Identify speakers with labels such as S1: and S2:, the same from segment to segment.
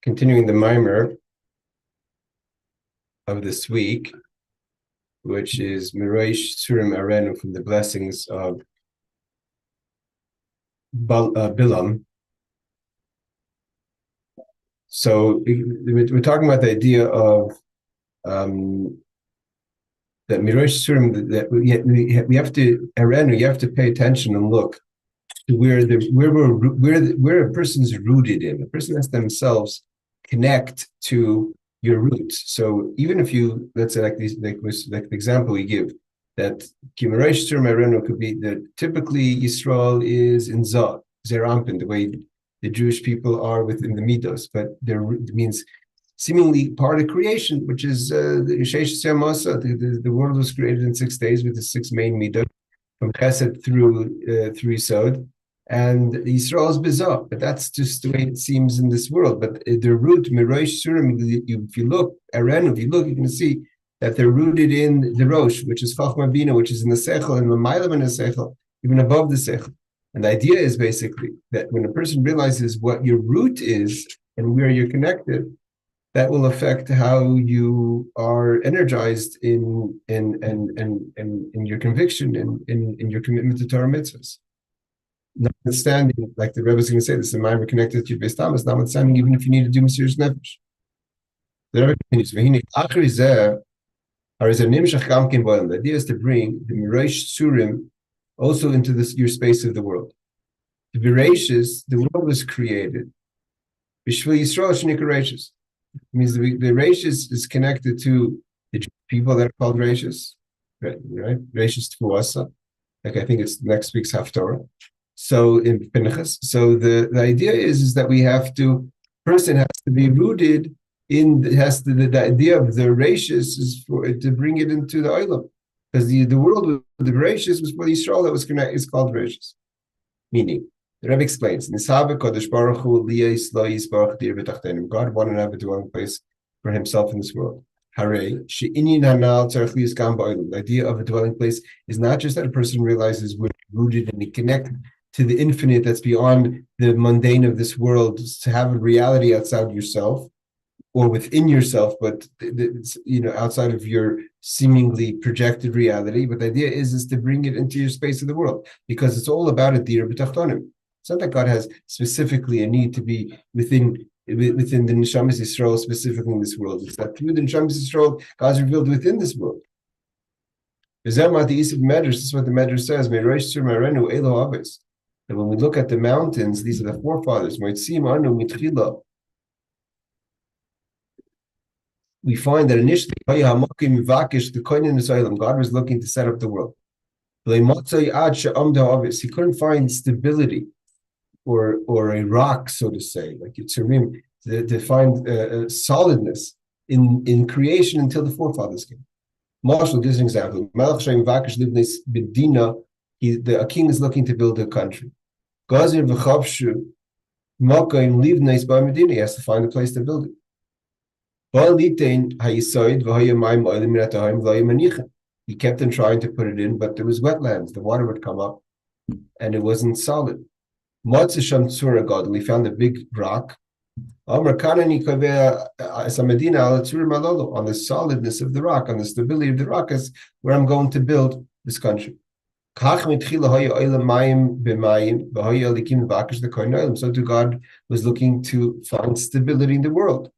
S1: continuing the Maamar of this week, which is Merosh Tzurim Eranu from the blessings of Bilam. So we're talking about the idea of that Merosh Tzurim, that we have to Eranu, you have to pay attention and look to where a person's rooted in. A person has themselves connect to your roots. So even if you, let's say like the example we give, that Merosh Tzurim Eranu could be that typically Yisrael is in Zerampin, the way the Jewish people are within the Midos, but there means seemingly part of creation, which is the world was created in 6 days with the 6 main Midos, from Chesed through Yisod, and Yisrael is bizarre, but that's just the way it seems in this world. But the root, Merosh Tzurim, if you look, Eranu, you can see that they're rooted in the Rosh, which is Chochmah Binah, which is in the Sechel, and the Mailam in the Sechel, even above the Sechel. And the idea is basically that when a person realizes what your root is and where you're connected, that will affect how you are energized in your conviction, in your commitment to Torah mitzvahs. Notwithstanding, like the Rebbe is going to say, this is Maamar connected to your Beis Tamuz, notwithstanding, even if you need to do Mesirus Nefesh. The Rebbe continues, the idea is to bring the Merosh Tzurim also into your space of the world. To be gracious, the world was created. B'shvil Yisrael sh'nika gracious. It means the gracious is connected to the people that are called gracious, right? Gracious to Fuasa. Like I think it's next week's Haftorah. So in Pinchas. So the idea is that we have to, person has to be rooted in, the idea of the gracious is to bring it into the Olam. Because the world with the gracious was for the Yisrael that was connected, is called gracious. Meaning, the Rebbe explains, God wanted to have a dwelling place for himself in this world. The idea of a dwelling place is not just that a person realizes we're rooted and connected to the infinite that's beyond the mundane of this world, to have a reality outside yourself or within yourself, but outside of your seemingly projected reality. But the idea is to bring it into your space of the world, because it's all about a dir b'tachtonim. It's not that God has specifically a need to be within the Neshamas Yisrael, specifically in this world. It's that through the Neshamas Yisrael, God is revealed within this world. This is what the Medrash says, Merosh Tzurim Eranu Elo Aves. That when we look at the mountains, these are the forefathers. We find that initially God was looking to set up the world. He couldn't find stability or a rock, so to say, like Tzurim, to find solidness in creation until the forefathers came. Marshall gives an example. A king is looking to build a country. He has to find a place to build it. He kept on trying to put it in, but there was wetlands. The water would come up, and it wasn't solid. He found a big rock. On the solidness of the rock, on the stability of the rock, is where I'm going to build this country. So too God was looking to find stability in the world.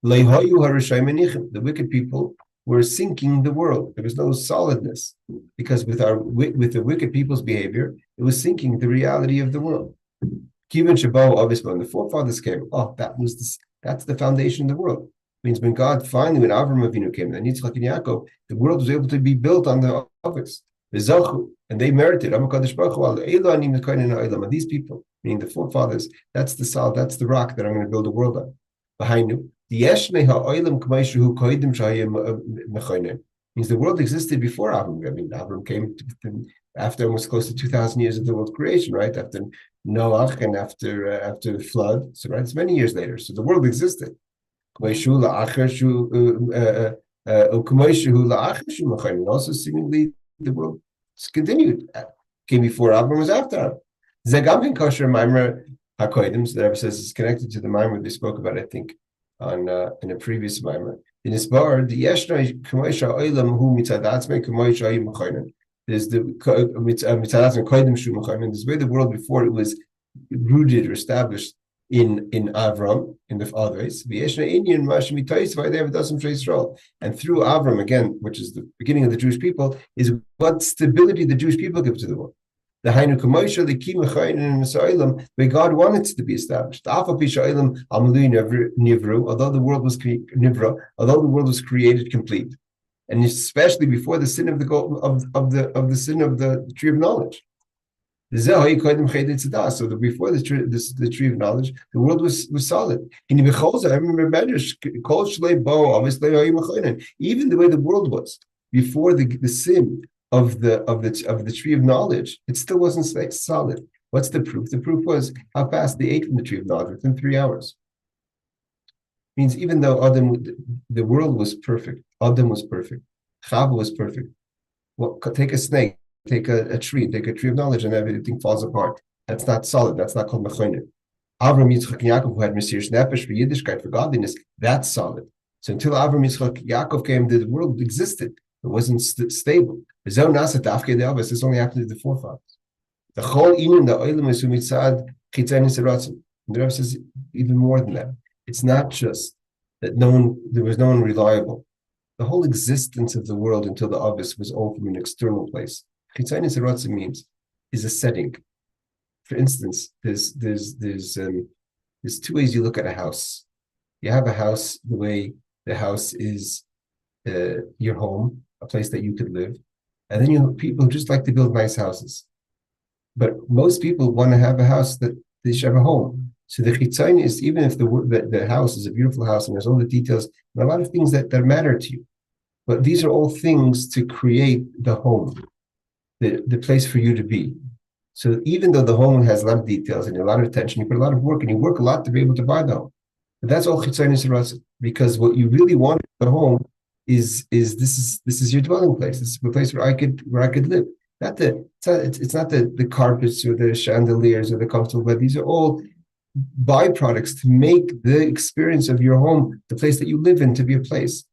S1: The wicked people were sinking the world. There was no solidness, because with the wicked people's behavior, it was sinking the reality of the world. When the forefathers came, that's the foundation of the world. It means when Avram Avinu came, and Yitzchak and Yaakov, the world was able to be built on the office. And they merited. And these people, meaning the forefathers, that's the rock that I'm going to build the world on. Means the world existed before Avram. I mean, Avram came after almost close to 2,000 years of the world creation, right? After Noah and after the flood. So right, it's many years later. So the world existed. Also, seemingly, the world continued. Came before Avram, was after Avram. The Rebbe says it's connected to the Maamar they spoke about, I think, on in a previous Maamar. In this bar, the Yeshna Kumaisha Olam Hu Mitzadatzme Kumaisha Yimachainen. There's the Mitzadatzme Koidim Shu Machainen. There's where the world before it was rooted or established in Avram, in the fathers. V'yeshna Inyan Mashmi Tais Vaydev Dasam Yisrael. And through Avram again, which is the beginning of the Jewish people, is what stability the Jewish people give to the world. The Hainu Kumaisha, the Kim Machainen and Sa'ilam, where God wanted it to be established. Although the world was created complete, and especially before the sin of the sin of the tree of knowledge. So that before the tree of knowledge, the world was solid. Even the way the world was before the sin of the tree of knowledge, it still wasn't solid. What's the proof? The proof was how fast they ate from the tree of knowledge within 3 hours. Means even though the world was perfect, Adam was perfect, Chava was perfect. Well, take a snake, take a tree of knowledge, and everything falls apart. That's not solid. That's not called mechoiner. Avram, Yitzchak, and Yaakov, who had Mesirus Nefesh for Yiddishkeit, for godliness, that's solid. So until Avram, Yitzchak, Yaakov came, the world existed. It wasn't stable. This only happened to the forefathers. The whole inyan, the oilam is umitzad chitzanis eratzim. The Rebbe says even more than that. It's not just that there was no one reliable. The whole existence of the world until the obvious was all from an external place. Chitzanis eratzim means is a setting. For instance, there's 2 ways you look at a house. You have a house the way the house is your home, a place that you could live. And then you have people who just like to build nice houses. But most people want to have a house that they should have a home. So the chitzain is, even if the house is a beautiful house and there's all the details, and a lot of things that matter to you. But these are all things to create the home, the place for you to be. So even though the home has a lot of details and a lot of attention, you put a lot of work and you work a lot to be able to buy the home. But that's all chitzain is, because what you really want in the home is this is your dwelling place. This is the place where I could live. It's not the carpets or the chandeliers or the comfortable bed. These are all byproducts to make the experience of your home, the place that you live in, to be a place.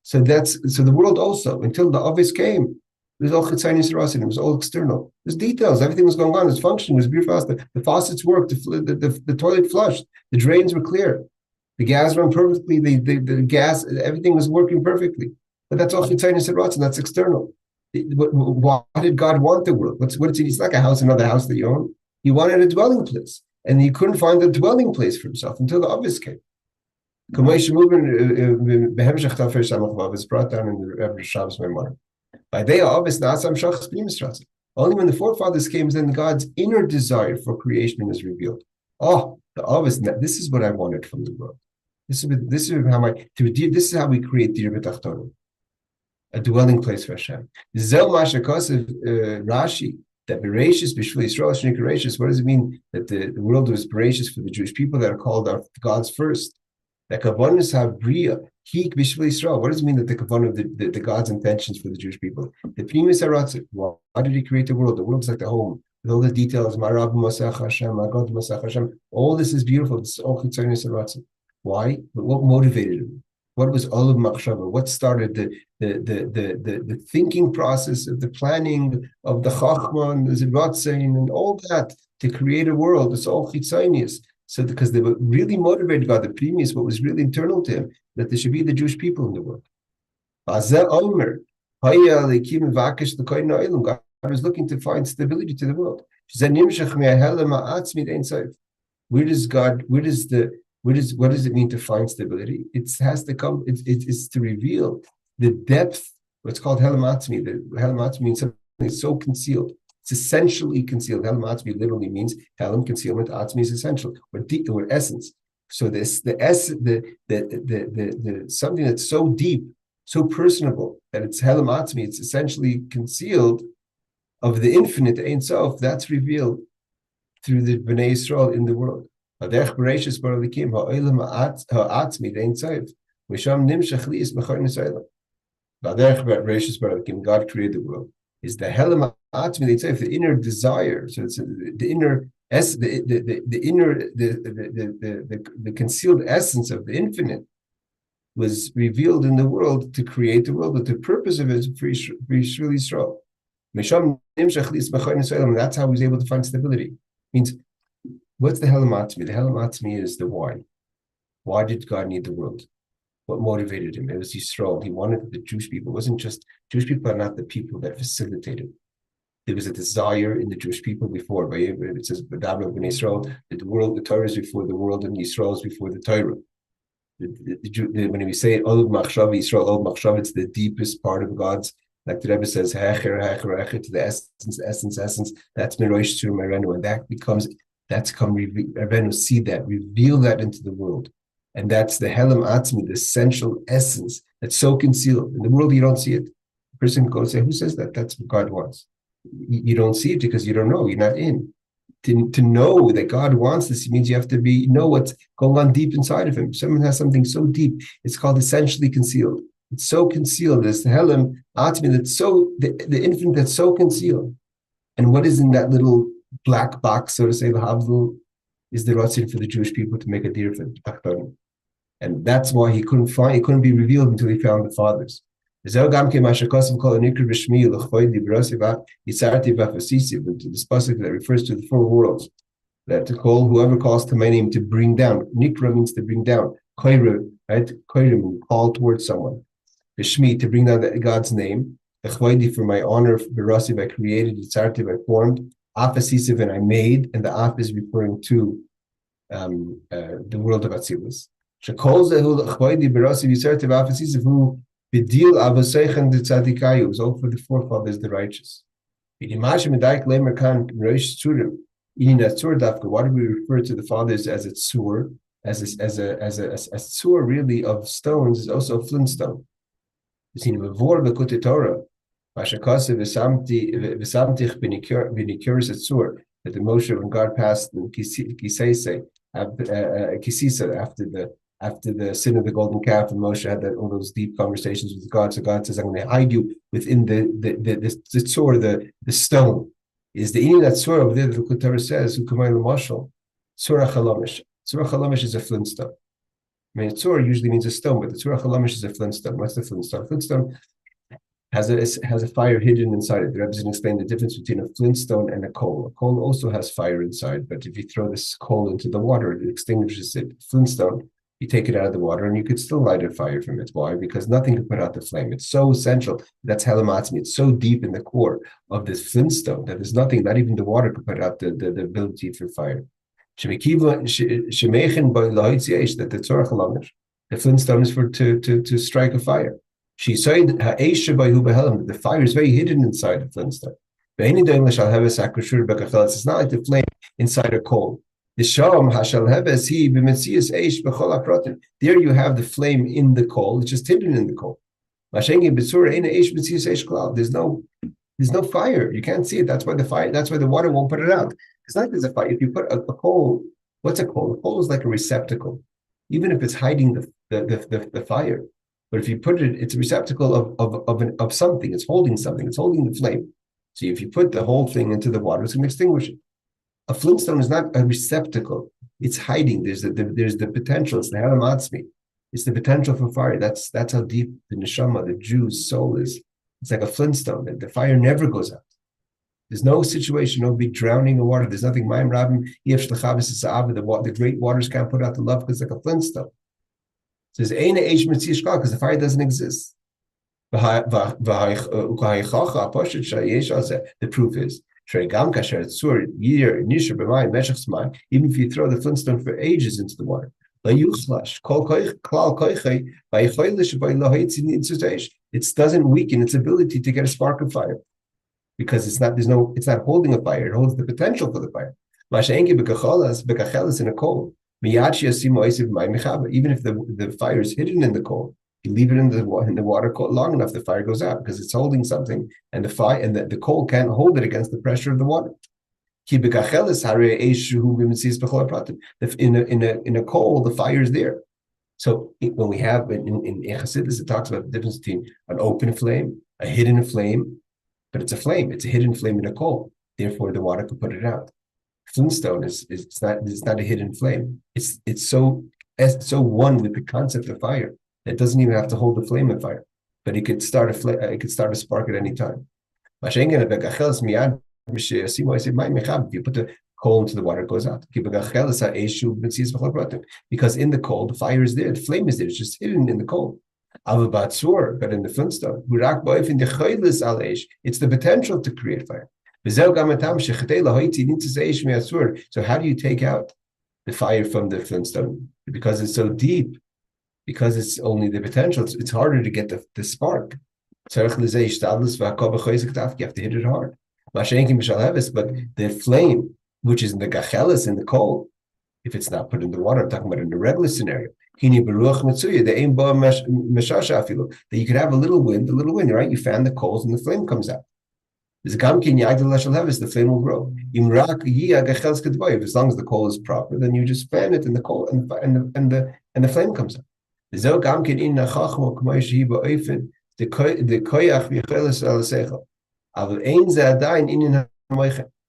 S1: So the world also, until the obvious came, it was all chitzanis rasin. It was all external. There's details. Everything was going on. It was functioning. It was beautiful. The faucets worked. The toilet flushed. The drains were clear. The gas ran perfectly. The gas, everything was working perfectly. But that's all chitzanis rasin. That's external. Why did God want the world? What's it? It's like a house, another house that you own. He wanted a dwelling place, and he couldn't find a dwelling place for himself until the obvious came. Is brought down in the Rebbe Shabbos Maamar. By they are obvious. Only when the forefathers came, then God's inner desire for creation is revealed. Oh, the obvious. This is what I wanted from the world. This is how we create the Rebbe, a dwelling place for Hashem. Rashi, that Bereshis B'Shvil Yisrael Shnik Bereshis. What does it mean that the world was Bereshis for the Jewish people that are called God's first? That Kavanus HaBriya Hik B'Shvil Yisrael. What does it mean that the Kavan of the God's intentions for the Jewish people? The Primus Haratzit. Why did He create the world? The world is like the home with all the details. Ma'arav Masach Hashem, Magod Masach Hashem. All this is beautiful. This is all Chitzanis Haratzit. Why? But what motivated Him? What was Olav Machshava? What started the thinking process of the planning of the Chochmah and the Zirvatzein and all that to create a world? It's all chitzonius. So because they were really motivated by the previous, what was really internal to Him, that there should be the Jewish people in the world. God was looking to find stability to the world. What does it mean to find stability? It has to come. It's to reveal the depth. What's called Helam Atzmi. The Helam Atzmi means something that's so concealed. It's essentially concealed. Helam Atzmi literally means Helam, concealment. Atzmi is essential or deep or essence. So the something that's so deep, so personable that it's Helam Atzmi. It's essentially concealed of the infinite Ein Sof. That's revealed through the Bnei Yisrael in the world. God created the world. Is the Helam Atzmi, the inner desire. So it's the inner the inner, the concealed essence of the infinite was revealed in the world to create the world, but the purpose of it is for Yisrael. That's how he was able to find stability. Means, what's the Helam Atzmi? The Helam Atzmi is the why. Why did God need the world? What motivated him? It was Yisrael. He wanted the Jewish people. It wasn't just, Jewish people are not the people that facilitated. There was a desire in the Jewish people before. It says, Israel, the world, the Torah is before the world, and Yisrael is before the Torah. When we say Olad Machshav Yisrael, Olad Machshav, it's the deepest part of God's, like the Rebbe says, Hecher, Hecher, Hecher, to the essence. That's Merosh Tzurim Eranu, and that's come, Eranu, see that, reveal that into the world. And that's the Helam Atzmi, the essential essence that's so concealed. In the world, you don't see it. A person goes say, who says that? That's what God wants. You don't see it because you don't know, you're not in. To know that God wants this means you have to know what's going on deep inside of him. Someone has something so deep, it's called essentially concealed. It's so concealed. It's the Helam Atzmi that's so, the infinite that's so concealed. And what is in that little black box, so to say, the Havdul, is the Ratzin for the Jewish people to make a deer for the. And that's why he couldn't be revealed until he found the fathers. This pasuk that refers to the four worlds, that to call whoever calls to my name to bring down. Nikra means to bring down. Koire, right? Koire, call towards someone. B'shmi, to bring down God's name. Echvaydi, for my honor, Berasiv, I created, Yitzartiv, I formed. Afasisiv, and I made, and the Af is referring to the world of Atzilus. Shekol zehu l'chvaydi Berasiv Yitzartiv Afasisiv, who B'dil avoseichen de tzadikayu, was all for the forefathers, the righteous. V'dimash medayik lemer kan Merosh Tzurim Eranu. Why do we refer to the fathers as a tzur? As a tzur really of stones is also a flintstone. That the Moshe, when God passed in Kisisa after the sin of the golden calf, and Moshe had all those deep conversations with God. So God says, I'm going to hide you within the tzur, the stone. Is the in that tzur over there that the Torah says, Ukamay l'mashal, tzur ha'chalamish. Tzur ha'chalamish is a flintstone. I mean, tzur usually means a stone, but the tzur ha'chalamish is a flintstone. What's the flintstone? Flintstone has a fire hidden inside it. The Rebbe doesn't explain the difference between a flintstone and a coal. A coal also has fire inside, but if you throw this coal into the water, it extinguishes it. Flintstone, you take it out of the water and you could still light a fire from it. Why? Because nothing can put out the flame. It's so essential. That's Helam Atzmi. It's so deep in the core of this flintstone that there's nothing, not even the water could put out the ability for fire. That the flintstone is for to strike a fire. She said the fire is very hidden inside the flintstone. It's not like the flame inside a coal. There you have the flame in the coal, it's just hidden in the coal. There's no fire. You can't see it. That's why the water won't put it out. It's not like there's a fire. If you put a coal, what's a coal? A coal is like a receptacle, even if it's hiding the fire. But if you put it, it's a receptacle of something. It's holding something. It's holding the flame. So if you put the whole thing into the water, it's going to extinguish it. A flintstone is not a receptacle. It's hiding. There's the potential. It's the Helam Atzmi. It's the potential for fire. That's how deep the neshama, the Jew's soul is. It's like a flintstone. The fire never goes out. There's no situation, no big drowning in water. There's nothing. The great waters can't put out the love because it's like a flintstone. It says because the fire doesn't exist. The proof is even if you throw the flintstone for ages into the water, it doesn't weaken its ability to get a spark of fire because it's not holding a fire. It holds the potential for the fire. In a coal, even if the fire is hidden in the coal, you leave it in the water long enough, the fire goes out because it's holding something, and the coal can't hold it against the pressure of the water. In a coal, the fire is there. So when we have in Chassidus, it talks about the difference between an open flame, a hidden flame, but it's a flame. It's a hidden flame in a coal. Therefore, the water could put it out. Flintstone is it's not a hidden flame. It's so one with the concept of fire. It doesn't even have to hold the flame of fire, but it could start it could start a spark at any time. If you put the coal into the water, it goes out. Because in the coal, the fire is there, the flame is there, it's just hidden in the coal. But in the Flintstone, it's the potential to create fire. So how do you take out the fire from the Flintstone? Because it's so deep, because it's only the potential, it's harder to get the spark. You have to hit it hard. But the flame, which is in the gachelis, in the coal, if it's not put in the water, I'm talking about in the regular scenario, that you could have a little wind, right? You fan the coals and the flame comes out. The flame will grow. As long as the coal is proper, then you just fan it and the coal and the flame comes out. The koach.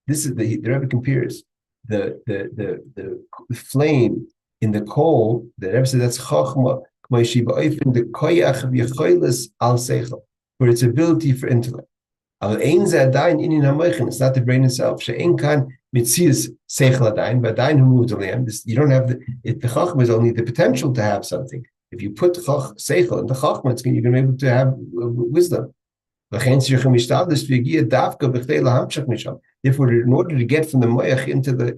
S1: This is the Rebbe compares the flame in the coal. The Rebbe says that's Chochmah the koach al seichel, for its ability for intellect. It's not the brain itself. Mesirus Nefesh, but who moved the lamb. You don't have the Chochmah is only the potential to have something. If you put seichel in the Chochmah, you're going to be able to have wisdom. Therefore, in order to get from the moach into the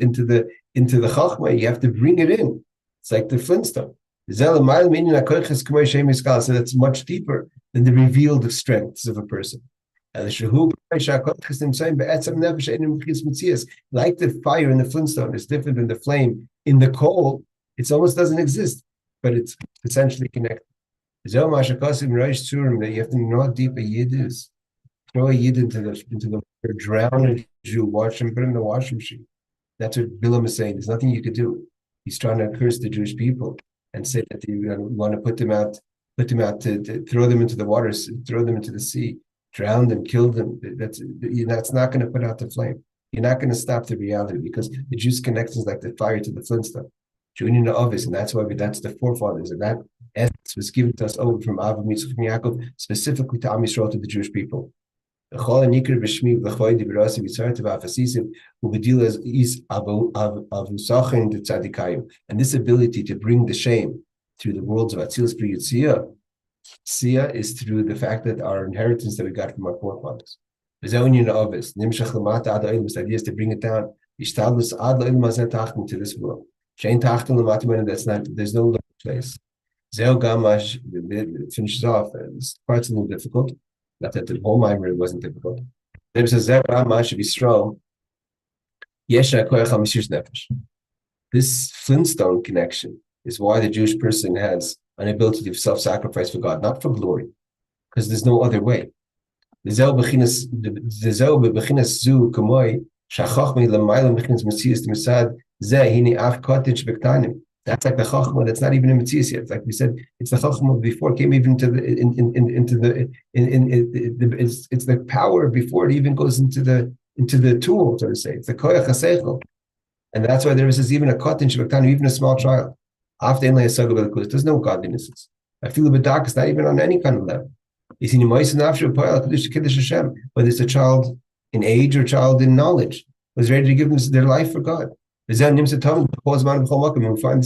S1: Chochmah, you have to bring it in. It's like the Flintstone. So that's much deeper than the revealed strengths of a person. Like the fire in the Flintstone is different than the flame in the coal. It almost doesn't exist, but it's essentially connected. Merosh Tzurim, that you have to know how deep a yid is. Throw a yid into the water, drown a Jew, watch him, put him in the washing machine. That's what Bilam is saying. There's nothing you could do. He's trying to curse the Jewish people and say that you want to put them out to throw them into the waters, throw them into the sea, drown them, kill them. That's not going to put out the flame. You're not going to stop the reality, because the Jews' connection is like the fire to the Flintstone. Joining the obvious, and that's why that's the forefathers, and that essence was given to us over from Avraham, Yitzchak, and Yaakov, specifically to Am Yisrael, to the Jewish people. And this ability to bring the shame through the worlds of Atzilus Pri Yitzia is through the fact that our inheritance that we got from our forefathers. The idea is to bring it down to this world. That's not, there's no place. Finishes off, and this part's a little difficult. Not that the whole Maamar wasn't difficult. Rebbe says, this Flintstone connection is why the Jewish person has an ability of self-sacrifice for God, not for glory, because there's no other way. That's like the Chochmah that's not even in Metzius yet. Like we said, it's the Chochmah before it came even to it's the power before it even goes into the tool, so to say. It's the koach haseichel, and that's why there is even a kotin shebektanim, even a small child. After inlay asaga b'lekus, there's no godliness. I feel a bit dark. It's not even on any kind of level. Whether it's a child in age or a child in knowledge, was ready to give them their life for God. We find this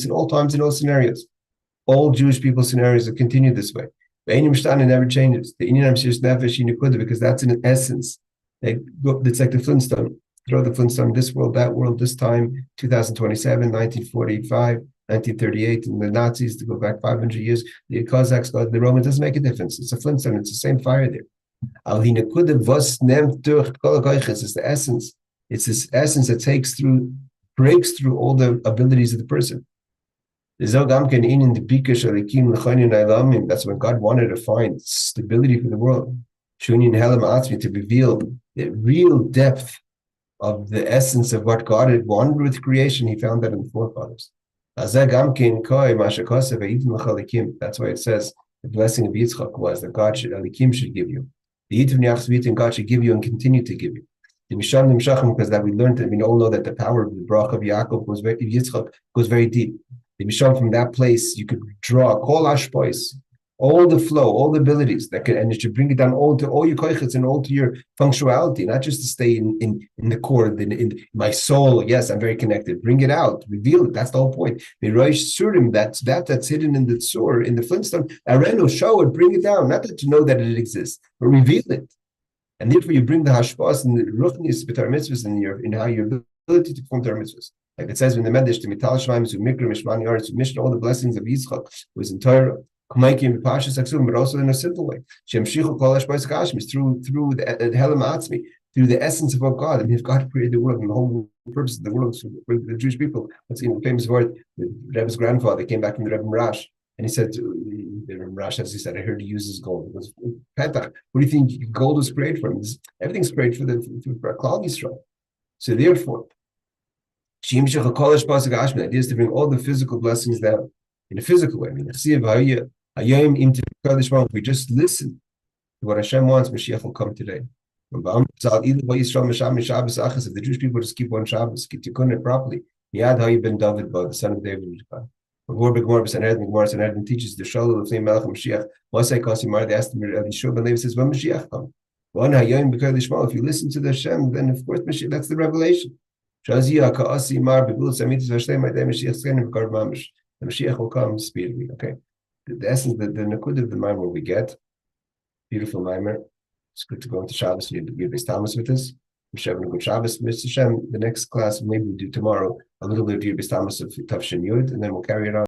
S1: in all times, in all scenarios. All Jewish people scenarios that continue this way. It never changes. The Mesirus Nefesh, because that's in essence. It's like the Flintstone. Throw the Flintstone, this world, that world, this time, 2027, 1945, 1938, and the Nazis, to go back 500 years, the Cossacks, the Romans, doesn't make a difference. It's a Flintstone, it's the same fire there. It's the essence. It's this essence that breaks through all the abilities of the person. That's when God wanted to find stability for the world. To reveal the real depth of the essence of what God had wanted with creation. He found that in the forefathers. That's why it says the blessing of Yitzchak was that God should give you. The Yitv Niachzvit, and God should give you and continue to give you. The Misham Nimshachim, because that we learned that we all know that the power of the brach of Yaakov Yitzchak goes very deep. The Misham, from that place, you could draw koach, all the flow, all the abilities that could, and it should bring it down all to all your koachs and all to your functionality, not just to stay in the core, in my soul. Yes, I'm very connected. Bring it out, reveal it. That's the whole point. Merosh Tzurim, that's hidden in the tzur, in the flintstone. Eranu, show it, bring it down, not that you know that it exists, but reveal it. And therefore, you bring the hashpas and the ruchnis with our mitzvahs in how your ability to perform our mitzvahs. Like it says in the Medrash, to mital shemaim to mikra mishmani aretz, to mission all the blessings of Yitzchak was in Torah. K'maykim b'pashas aksum, but also in a simple way. Shemshichu kol hashpas kashmis through the helam atzmi, through the essence of what God. And if God created the world and the whole purpose of the world for the Jewish people, what's in the famous word, the Rebbe's grandfather came back from the Rebbe Merosh, and he said to the Rebbe Merosh, as he said, I heard he uses gold. It was Petach. What do you think gold was created for? Everything's created for Klal Yisrael. So therefore, the idea is to bring all the physical blessings down in a physical way. I mean, if we just listen to what Hashem wants, Mashiach will come today. If the Jewish people just keep one Shabbos, keep it properly, Yad Hayi ben David, the son of David. Gemara teaches the Shalom of Melech Mashiach. Masay Kasimar, they asked him, Yeshua ben Levi says, when Mashiach come? If you listen to the Hashem, then of course Mashiach, that's the revelation. The Mashiach will come speedily. Okay. The essence, the Nakud of the Maamar we get, beautiful Maamar. It's good to go into Shabbos. You need to be Tamuz with us. We're having a good Shabbos. Mr. Hashem, the next class, maybe we'll do tomorrow, a little bit of Tamuz of Tafshin Yud, and then we'll carry it on.